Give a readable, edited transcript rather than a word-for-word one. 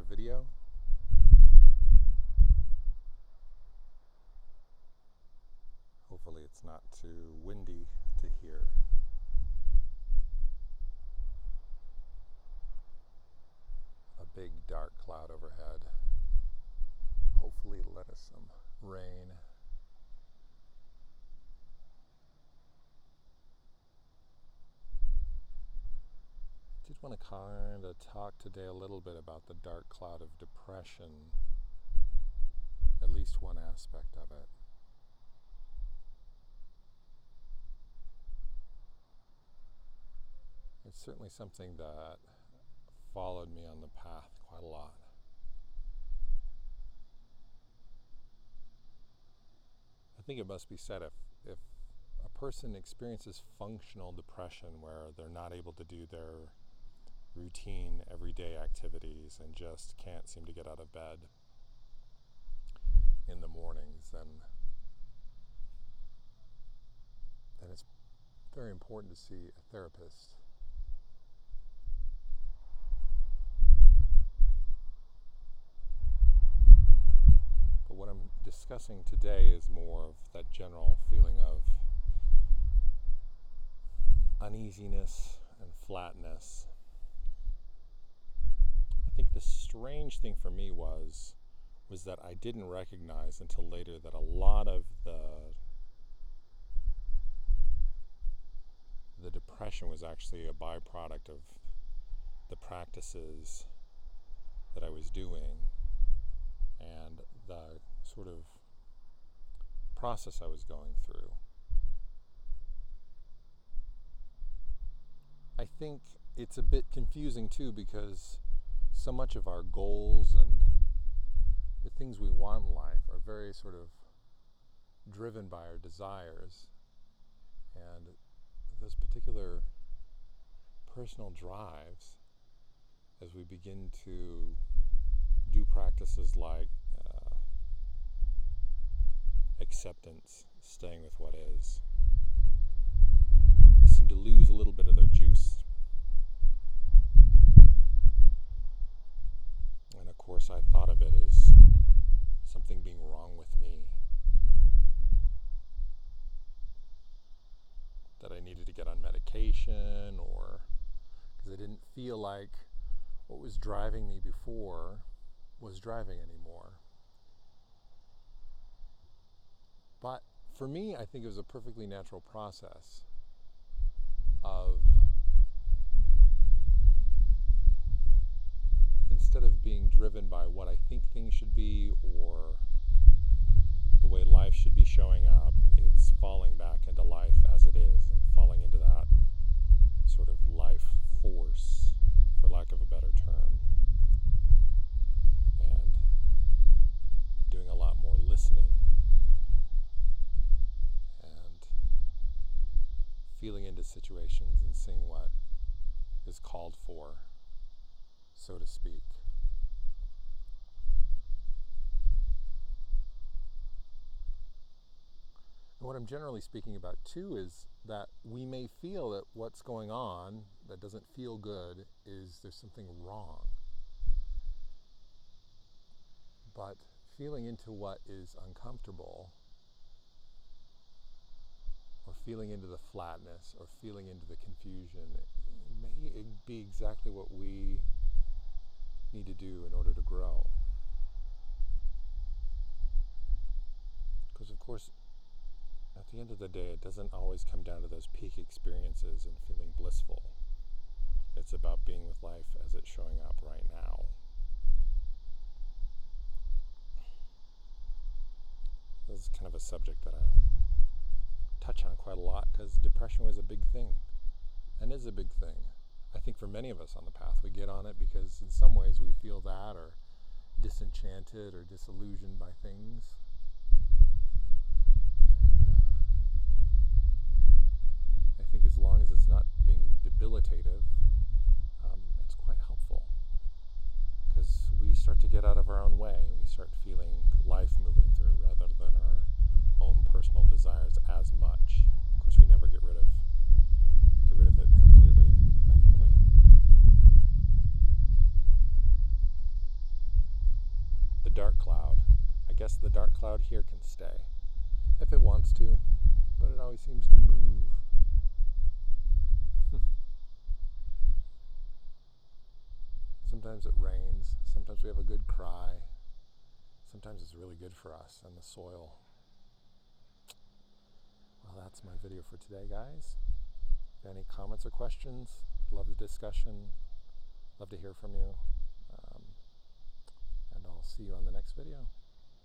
video. Hopefully it's not too windy to hear. A big dark cloud overhead. Hopefully let us some rain. I did want to kind of talk today a little bit about the dark cloud of depression, at least one aspect of it. It's certainly something that followed me on the path quite a lot. I think it must be said if a person experiences functional depression where they're not able to do their routine everyday activities and just can't seem to get out of bed in the mornings, then it's very important to see a therapist. But what I'm discussing today is more of that general feeling of uneasiness and flatness. I think the strange thing for me was that I didn't recognize until later that a lot of the depression was actually a byproduct of the practices that I was doing and the sort of process I was going through. I think it's a bit confusing too, because so much of our goals and the things we want in life are very sort of driven by our desires, and those particular personal drives, as we begin to do practices like acceptance, staying with what is, they seem to lose a little bit of their juice. And of course I thought of it as something being wrong with me, that I needed to get on medication, or because I didn't feel like what was driving me before was driving anymore. But for me, I think it was a perfectly natural process of, instead of being driven by what I think things should be or the way life should be showing up, it's falling back into life as it is and falling into that sort of life force, for lack of a better term, and doing a lot more listening and feeling into situations and seeing what is called for, so to speak. And what I'm generally speaking about too is that we may feel that what's going on that doesn't feel good is there's something wrong. But feeling into what is uncomfortable, or feeling into the flatness, or feeling into the confusion, it may be exactly what we need to do in order to grow. Because of course, at the end of the day, it doesn't always come down to those peak experiences and feeling blissful. It's about being with life as it's showing up right now. This is kind of a subject that I touch on quite a lot, because depression was a big thing, and is a big thing. I think for many of us on the path, we get on it because in some ways we feel that, or disenchanted or disillusioned by things. And I think as long as it's not being debilitative, it's quite helpful, because we start to get out of our own way and we start feeling life moving through rather than our own personal desires as much. Of course, we never get rid of it completely, thankfully. dark cloud. I guess the dark cloud here can stay if it wants to, but it always seems to move. Sometimes it rains, sometimes we have a good cry, sometimes it's really good for us and the soil. Well, that's my video for today, guys. If you have any comments or questions, love the discussion, love to hear from you, and I'll see you on the next video.